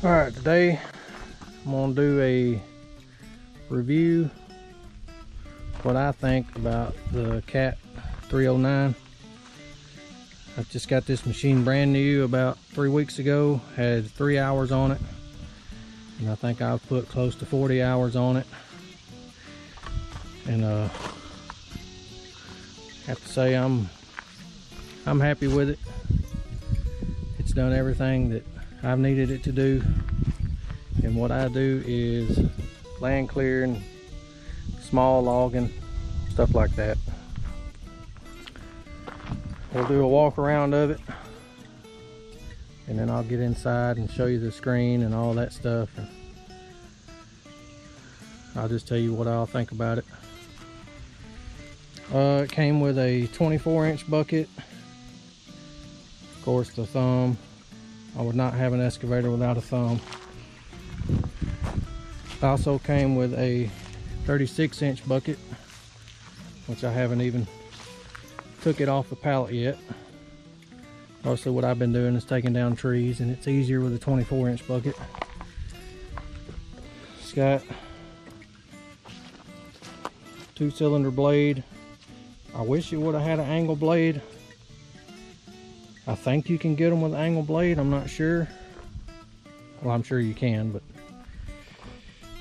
Alright, today I'm going to do a review what I think about the Cat 309. I just got this machine brand new about 3 weeks ago, had 3 hours on it, and I think I've put close to 40 hours on it, and have to say I'm happy with it. It's done everything that I've needed it to do, and what I do is land clearing, small logging, stuff like that. We'll do a walk around of it, and then I'll get inside and show you the screen and all that stuff, and I'll just tell you what I'll think about it. It came with a 24-inch bucket. Of course, the thumb. I would not have an excavator without a thumb. It also came with a 36-inch bucket, which I haven't even took it off the pallet yet. Mostly what I've been doing is taking down trees, and it's easier with a 24-inch bucket. It's got 2-cylinder blade. I wish it would have had an angle blade. I think you can get them with an angle blade, I'm not sure. Well, I'm sure you can, but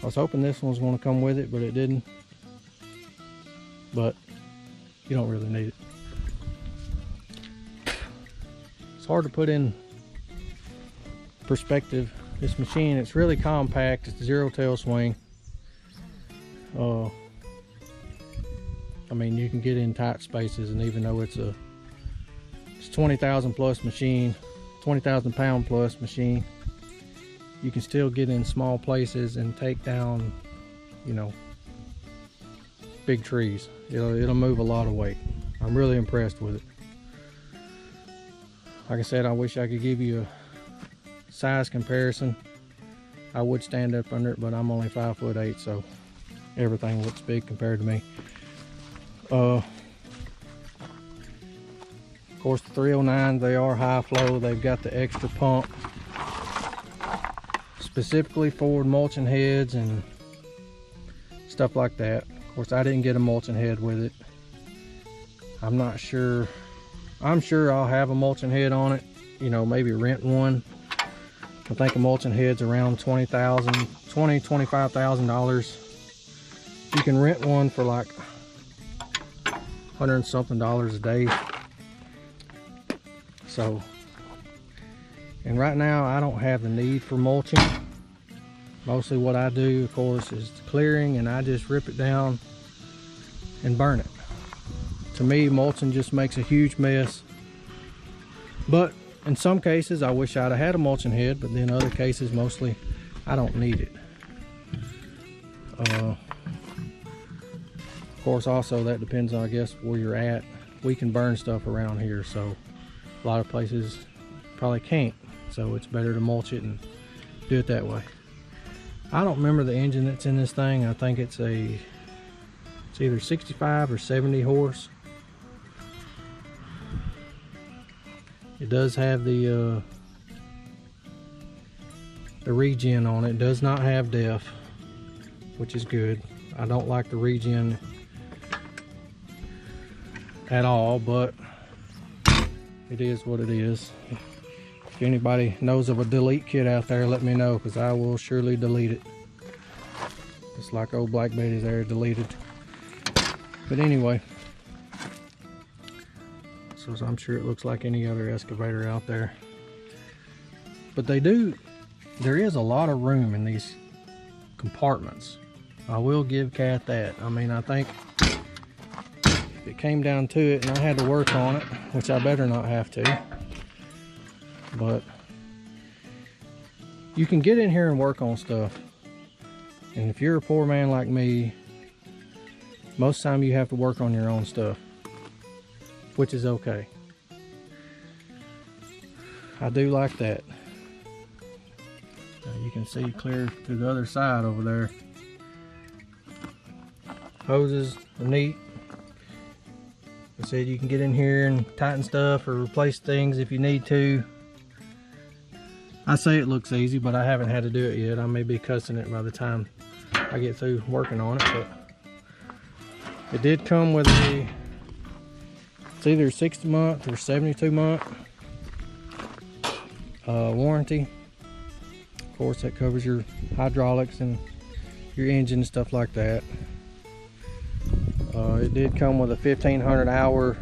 I was hoping this one was going to come with it, but it didn't. But you don't really need it. It's hard to put in perspective. This machine, it's really compact. It's 0 tail swing. I mean, you can get in tight spaces, and even though it's 20,000 plus machine, 20,000 pound plus machine, you can still get in small places and take down, you know, big trees. It'll move a lot of weight. I'm really impressed with it. Like I said, I wish I could give you a size comparison. I would stand up under it, but I'm only 5'8", so everything looks big compared to me. Of course, the 309s, they are high flow. They've got the extra pump specifically for mulching heads and stuff like that. Of course, I didn't get a mulching head with it. I'm not sure. I'm sure I'll have a mulching head on it, you know, maybe rent one. I think a mulching head's around $25,000. You can rent one for like $100 and something a day. So, and right now I don't have the need for mulching. Mostly what I do, of course, is clearing, and I just rip it down and burn it. To me, mulching just makes a huge mess. But in some cases, I wish I'd have had a mulching head, but then other cases, mostly, I don't need it. Of course, also that depends on, I guess, where you're at. We can burn stuff around here, so a lot of places probably can't. So it's better to mulch it and do it that way. I don't remember the engine that's in this thing. I think it's either 65 or 70 horse. It does have the regen on it. It does not have def, which is good. I don't like the regen at all, but it is what it is. If anybody knows of a delete kit out there, let me know, because I will surely delete it. Just like old Black Betty's there, deleted. But anyway, so I'm sure it looks like any other excavator out there. But there is a lot of room in these compartments. I will give Cat that. I mean, I think if it came down to it and I had to work on it, which I better not have to, but you can get in here and work on stuff. And if you're a poor man like me, most of the time you have to work on your own stuff, which is okay. I do like that. Now you can see clear to the other side over there. Hoses are neat. I said you can get in here and tighten stuff or replace things if you need to. I say it looks easy, but I haven't had to do it yet. I may be cussing it by the time I get through working on it, but it did come with a, it's either 60-month or 72-month warranty. Of course, that covers your hydraulics and your engine and stuff like that. It did come with a 1,500 hour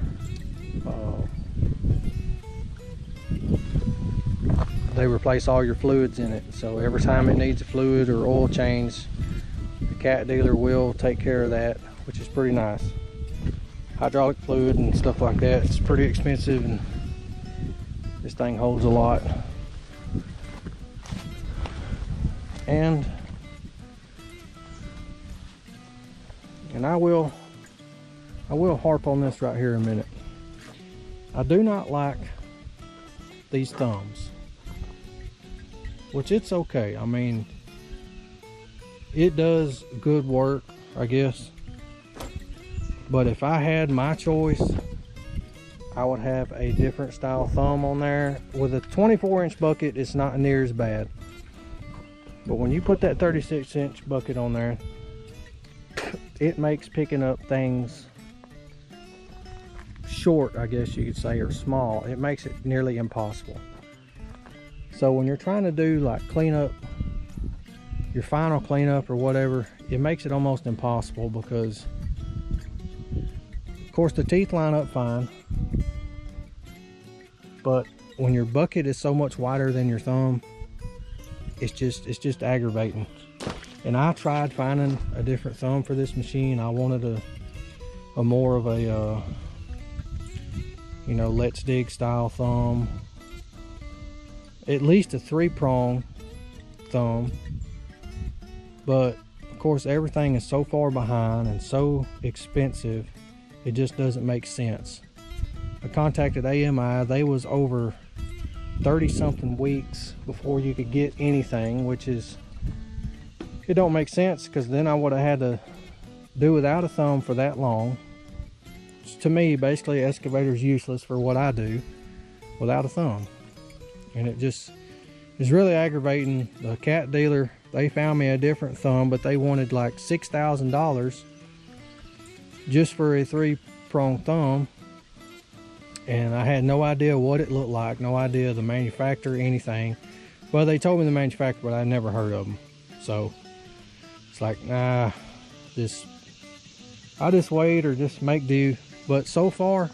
they replace all your fluids in it, so every time it needs a fluid or oil change, the Cat dealer will take care of that, which is pretty nice. Hydraulic fluid and stuff like that, it's pretty expensive, and this thing holds a lot. And I will harp on this right here a minute. I do not like these thumbs, which it's okay. I mean, it does good work, I guess. But if I had my choice, I would have a different style thumb on there. With a 24-inch bucket, it's not near as bad. But when you put that 36-inch bucket on there, it makes picking up things short, I guess you could say, or small. It makes it nearly impossible. So when you're trying to do like cleanup, your final cleanup or whatever, it makes it almost impossible, because of course the teeth line up fine, but when your bucket is so much wider than your thumb, it's just aggravating. And I tried finding a different thumb for this machine. I wanted a more of a you know, let's dig style thumb, at least a 3-prong thumb. But of course everything is so far behind and so expensive, it just doesn't make sense. I contacted AMI. They was over 30 something weeks before you could get anything, which is, it don't make sense, because then I would have had to do without a thumb for that long. To me, basically, excavator is useless for what I do without a thumb. And it just is really aggravating. The Cat dealer, they found me a different thumb, but they wanted like $6,000 just for a 3-prong thumb. And I had no idea what it looked like, no idea the manufacturer, anything. Well, they told me the manufacturer, but I never heard of them. So it's like, nah, I just wait or just make do. But so far,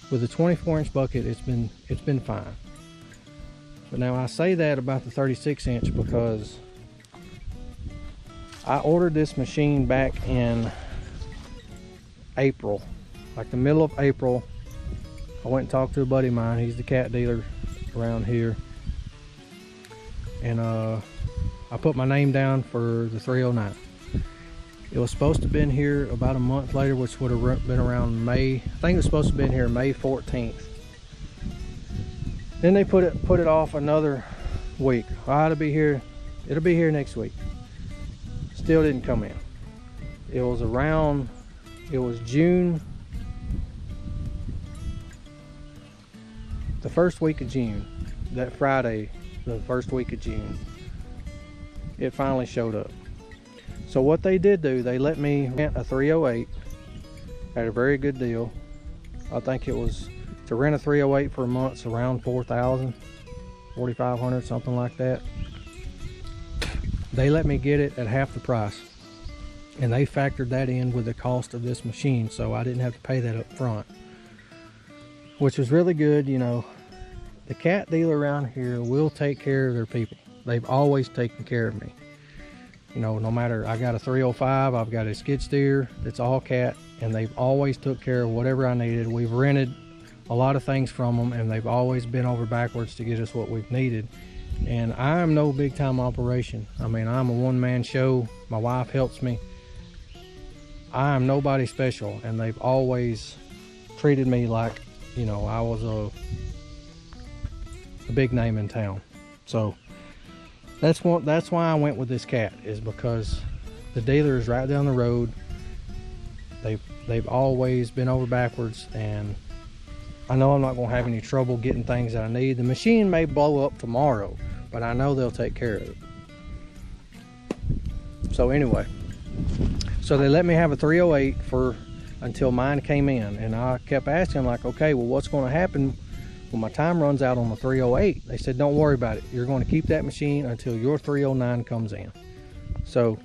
with a 24-inch bucket, it's been fine. But now I say that about the 36-inch because I ordered this machine back in April, like the middle of April. I went and talked to a buddy of mine. He's the Cat dealer around here, and I put my name down for the 309. It was supposed to have been here about a month later, which would have been around May. I think it was supposed to have been here May 14th. Then they put it off another week. It'll be here next week. Still didn't come in. It was June, the first week of June, that Friday, the first week of June, it finally showed up. So what they did do, they let me rent a 308 at a very good deal. I think it was, to rent a 308 for a month's around $4,000, $4,500, something like that. They let me get it at half the price, and they factored that in with the cost of this machine, so I didn't have to pay that up front, which was really good. You know, the Cat dealer around here will take care of their people. They've always taken care of me. You know, no matter, I got a 305, I've got a skid steer that's all Cat, and they've always took care of whatever I needed. We've rented a lot of things from them, and they've always been over backwards to get us what we've needed. And I'm no big time operation. I mean, I'm a one-man show. My wife helps me. I am nobody special, and they've always treated me like, you know, I was a big name in town. So that's why I went with this Cat, is because the dealer is right down the road. They've always been over backwards, and I know I'm not going to have any trouble getting things that I need. The machine may blow up tomorrow, but I know they'll take care of it. So anyway, so they let me have a 308 until mine came in, and I kept asking, like, okay, well, what's going to happen when my time runs out on the 308? They said, don't worry about it. You're going to keep that machine until your 309 comes in. So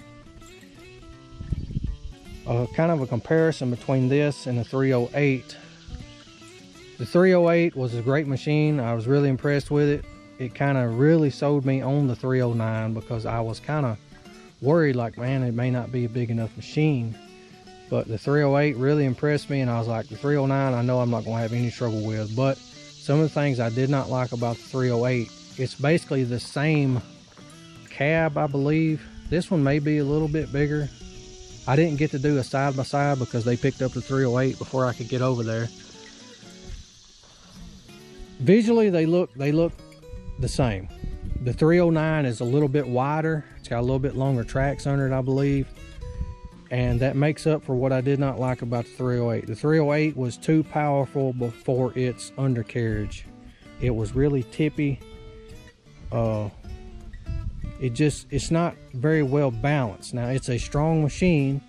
kind of a comparison between this and the 308. The 308 was a great machine. I was really impressed with it. It kind of really sold me on the 309 because I was kind of worried, like, man, it may not be a big enough machine. But the 308 really impressed me, and I was like, the 309 I know I'm not going to have any trouble with. But some of the things I did not like about the 308, it's basically the same cab, I believe. This one may be a little bit bigger. I didn't get to do a side-by-side because they picked up the 308 before I could get over there. Visually, they look the same. The 309 is a little bit wider. It's got a little bit longer tracks under it, I believe. And that makes up for what I did not like about the 308. The 308 was too powerful for its undercarriage. It was really tippy. It's not very well balanced. Now, it's a strong machine.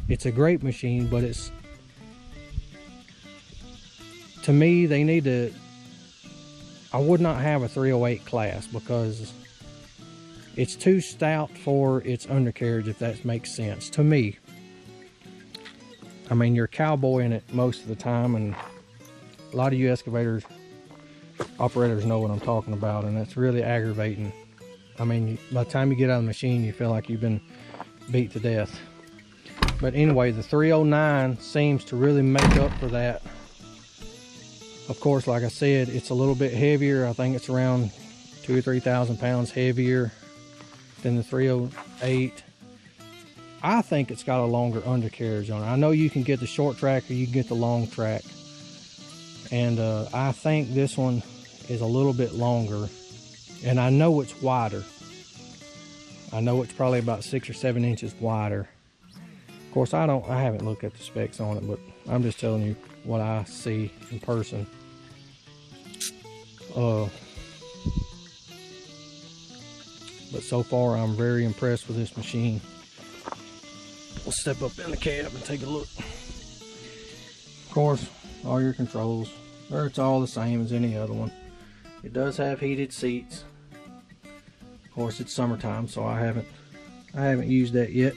It's a great machine, but to me, they need to, I would not have a 308 class because it's too stout for its undercarriage, if that makes sense to me. I mean, you're cowboying it most of the time, and a lot of you excavator operators know what I'm talking about, and that's really aggravating. I mean, by the time you get out of the machine, you feel like you've been beat to death. But anyway, the 309 seems to really make up for that. Of course, like I said, it's a little bit heavier. I think it's around 2,000 or 3,000 pounds heavier than the 308. I think it's got a longer undercarriage on it. I know you can get the short track or you can get the long track. And I think this one is a little bit longer. And I know it's wider. I know it's probably about 6 or 7 inches wider. Of course, I haven't looked at the specs on it, but I'm just telling you what I see in person. But so far, I'm very impressed with this machine. We'll step up in the cab and take a look. Of course, all your controls, it's all the same as any other one. It does have heated seats. Of course, it's summertime, so I haven't used that yet.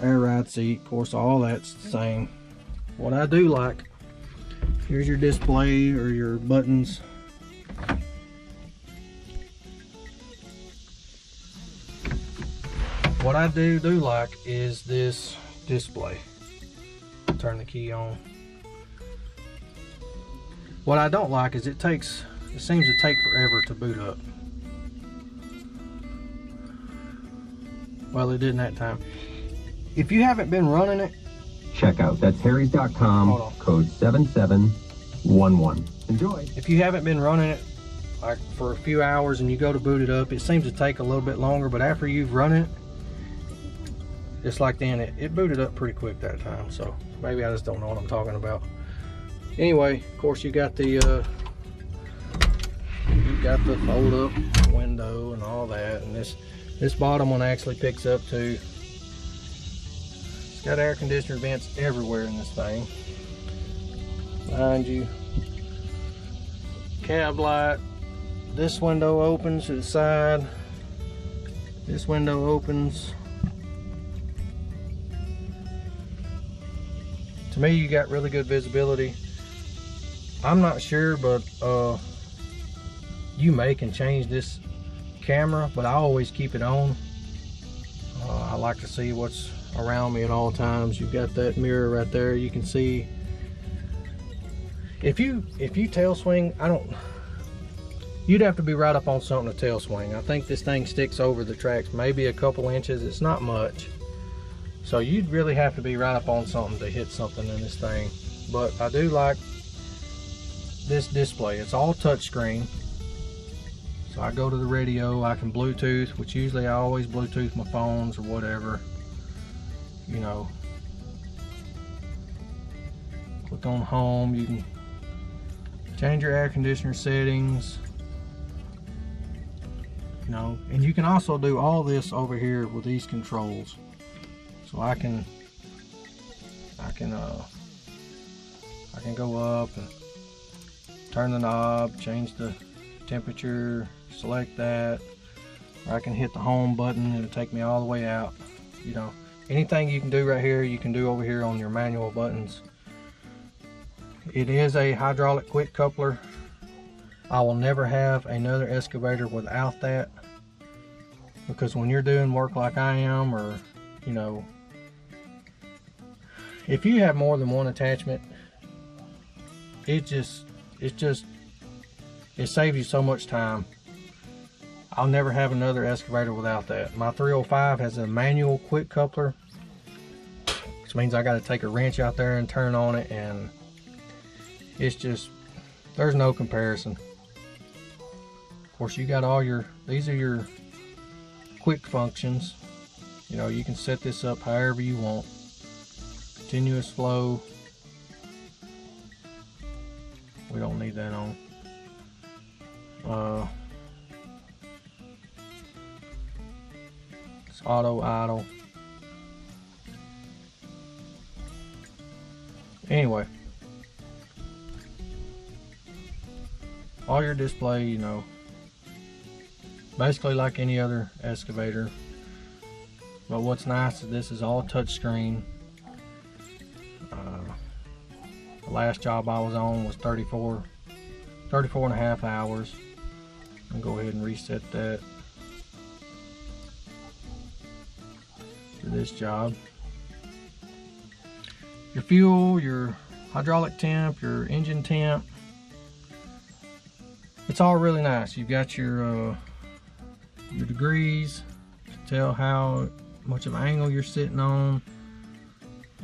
Air ride seat, of course, all that's the same. What I do like, here's your display or your buttons. What I do like is this display. Turn the key on. What I don't like is it seems to take forever to boot up. Well, it didn't that time. If you haven't been running it, check out that's harrys.com, code 7711. Enjoy. If you haven't been running it like for a few hours and you go to boot it up, it seems to take a little bit longer, but after you've run it, just like then, it booted up pretty quick that time. So maybe I just don't know what I'm talking about. Anyway, of course, you got the fold up window and all that, and this bottom one actually picks up too. It's got air conditioner vents everywhere in this thing. Behind you, cab light. This window opens to the side. This window opens. To me, you got really good visibility. I'm not sure, but you can change this camera, but I always keep it on. I like to see what's around me at all times. You've got that mirror right there. You can see if you tail swing. You'd have to be right up on something to tail swing. I think this thing sticks over the tracks maybe a couple inches. It's not much. So you'd really have to be right up on something to hit something in this thing. But I do like this display. It's all touchscreen. So I go to the radio, I can Bluetooth, which usually I always Bluetooth my phones or whatever. You know, click on home, you can change your air conditioner settings. You know, and you can also do all this over here with these controls. So I can go up and turn the knob, change the temperature, select that, or I can hit the home button and it'll take me all the way out. You know, anything you can do right here, you can do over here on your manual buttons. It is a hydraulic quick coupler. I will never have another excavator without that, because when you're doing work like I am, or you know, if you have more than one attachment, it saves you so much time. I'll never have another excavator without that. My 305 has a manual quick coupler, which means I got to take a wrench out there and turn on it, and it's just, there's no comparison. Of course, you got all your, these are your quick functions. You know, you can set this up however you want. Continuous flow. We don't need that on. It's auto idle. Anyway, all your display, you know, basically like any other excavator. But what's nice is this is all touchscreen. The last job I was on was 34 and a half hours. I'll go ahead and reset that for this job. Your fuel, your hydraulic temp, your engine temp, it's all really nice. You've got your degrees to tell how much of an angle you're sitting on.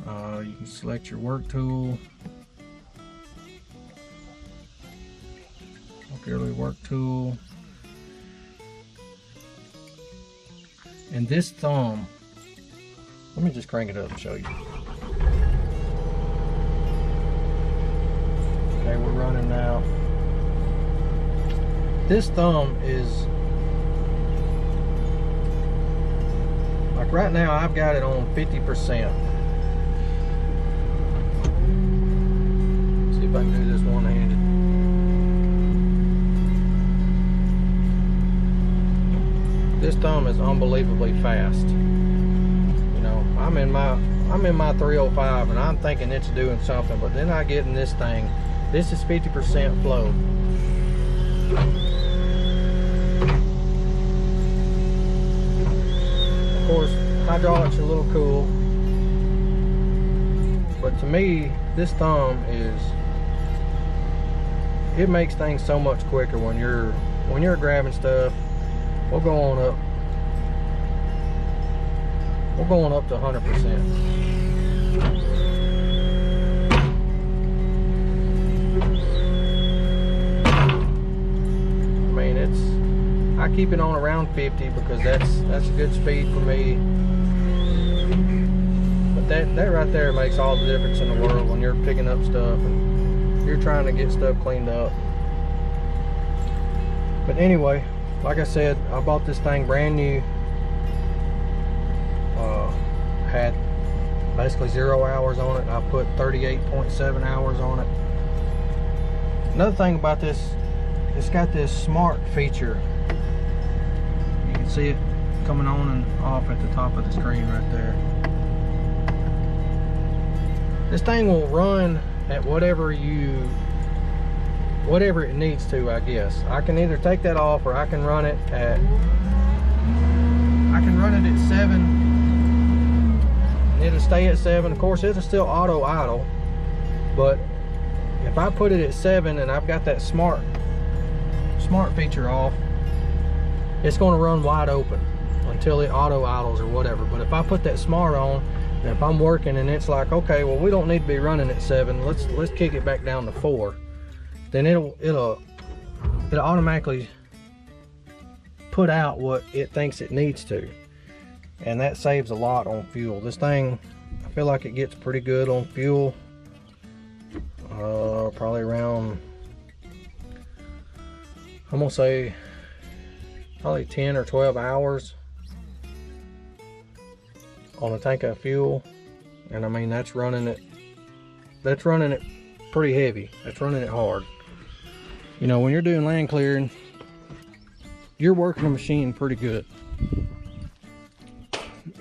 You can select your work tool, auxiliary work tool, and this thumb. Let me just crank it up and show you. Okay, we're running now. This thumb is, like right now I've got it on 50%. See if I can do this one-handed. This thumb is unbelievably fast. You know, I'm in my 305 and I'm thinking it's doing something, but then I get in this thing. This is 50% flow. Of course, hydraulics are a little cool, but to me, this thumb is, it makes things so much quicker when you're grabbing stuff. We'll go on up. We're going up to 100%. I keep it on around 50 because that's a good speed for me. But that right there makes all the difference in the world when you're picking up stuff and you're trying to get stuff cleaned up. But anyway, like I said, I bought this thing brand new. Had basically 0 hours on it. I put 38.7 hours on it. Another thing about this, it's got this smart feature. You can see it coming on and off at the top of the screen right there. This thing will run at whatever it needs to, I guess. I can either take that off or I can run it at 7. It'll stay at 7. Of course, it'll still auto idle, but if I put it at 7 and I've got that smart feature off, it's going to run wide open until it auto idles or whatever. But if I put that smart on, and if I'm working and it's like, okay, well, we don't need to be running at 7, let's kick it back down to 4, then it'll automatically put out what it thinks it needs to, and that saves a lot on fuel. This thing, I feel like it gets pretty good on fuel. Probably around, I'm gonna say probably 10 or 12 hours on a tank of fuel. And I mean, that's running it pretty heavy. That's running it hard. You know, when you're doing land clearing, you're working a machine pretty good.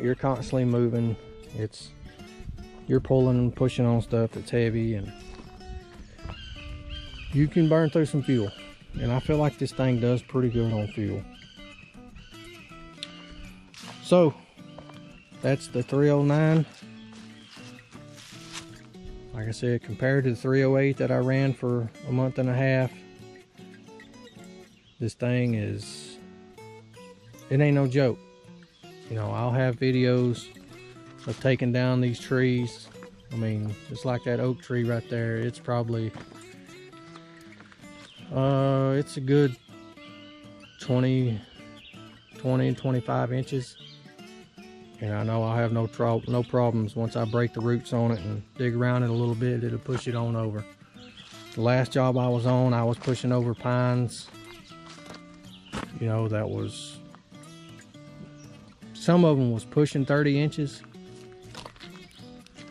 You're constantly moving. You're pulling and pushing on stuff that's heavy, and you can burn through some fuel. And I feel like this thing does pretty good on fuel. So that's the 309. Like I said, compared to the 308 that I ran for a month and a half, this thing it ain't no joke. You know, I'll have videos of taking down these trees. I mean, just like that oak tree right there, it's probably it's a good 25 inches. And I know I'll have no problems once I break the roots on it and dig around it a little bit. It'll push it on over. The last job I was on, I was pushing over pines. You know, that was, some of them was pushing 30 inches.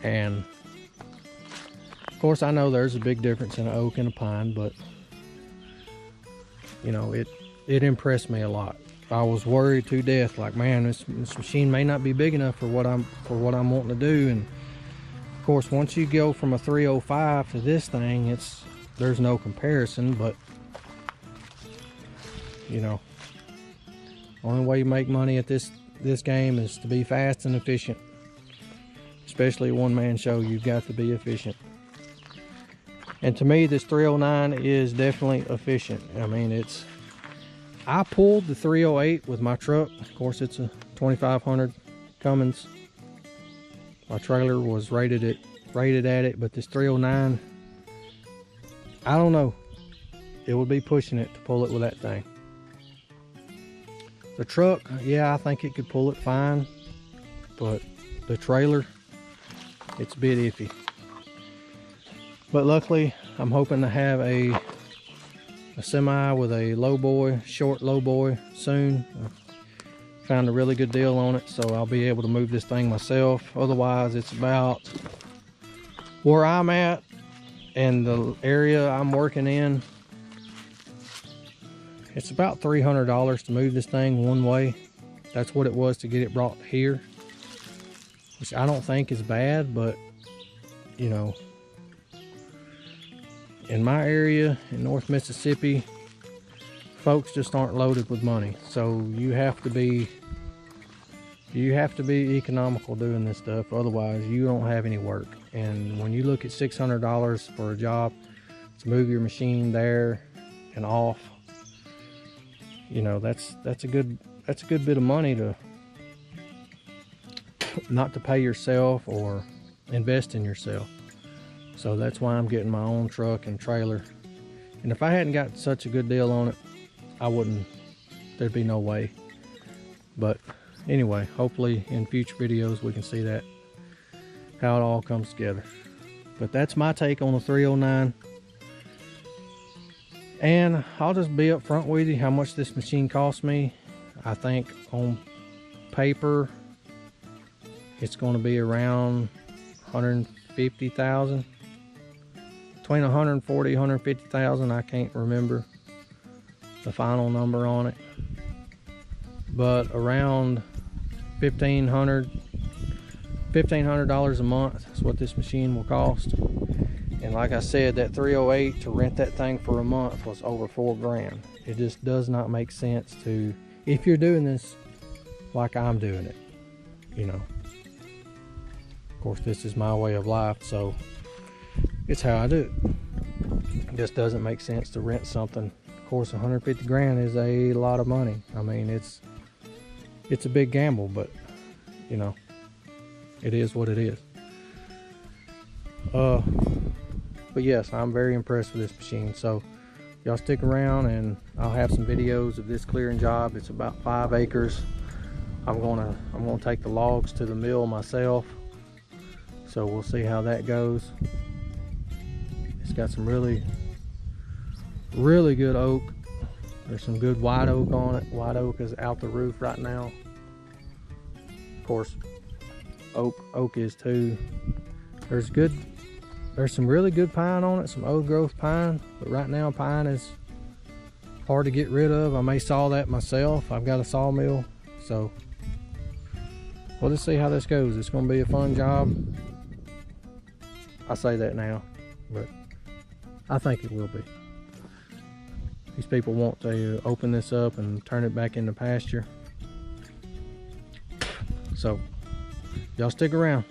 And of course I know there's a big difference in an oak and a pine, but you know, it impressed me a lot. I was worried to death, like, man, this machine may not be big enough for what I'm wanting to do. And of course, once you go from a 305 to this thing, there's no comparison. But you know, only way you make money at this game is to be fast and efficient. Especially a one-man show, you've got to be efficient. And to me, this 309 is definitely efficient. I mean, I pulled the 308 with my truck. Of course, it's a 2500 Cummins. My trailer was rated at it, but this 309, I don't know. It would be pushing it to pull it with that thing. The truck, yeah, I think it could pull it fine, but the trailer, it's a bit iffy. But luckily, I'm hoping to have a semi with a short low boy soon. I found a really good deal on it, so I'll be able to move this thing myself. Otherwise, it's about where I'm at and the area I'm working in. It's about $300 to move this thing one way. That's what it was to get it brought here, which I don't think is bad, but you know, in my area in North Mississippi, folks just aren't loaded with money. So you have to be economical doing this stuff. Otherwise, you don't have any work. And when you look at $600 for a job to move your machine there and off, you know, that's a good bit of money to not to pay yourself or invest in yourself. So that's why I'm getting my own truck and trailer. And if I hadn't got such a good deal on it, there'd be no way. But anyway, hopefully in future videos we can see that, how it all comes together. But that's my take on the 309. And I'll just be up front with you how much this machine cost me. I think on paper, it's going to be around $150,000. Between 140, 150,000, I can't remember the final number on it, but around $1,500 a month is what this machine will cost. And like I said, that 308 to rent that thing for a month was over $4 grand. It just does not make sense to, if you're doing this like I'm doing it, you know. Of course, this is my way of life, so it's how I do it. It just doesn't make sense to rent something. Of course, 150 grand is a lot of money. I mean, it's a big gamble, but you know, it is what it is. But yes, I'm very impressed with this machine. So y'all stick around and I'll have some videos of this clearing job. It's about 5 acres. I'm gonna take the logs to the mill myself. So we'll see how that goes. It's got some really good oak. There's some good white oak on it. White oak is out the roof right now. Of course, oak is too. There's some really good pine on it, some old growth pine, but right now pine is hard to get rid of. I may saw that myself. I've got a sawmill, so we'll just see how this goes. It's going to be a fun job. I say that now, but I think it will be. These people want to open this up and turn it back into pasture. So y'all stick around.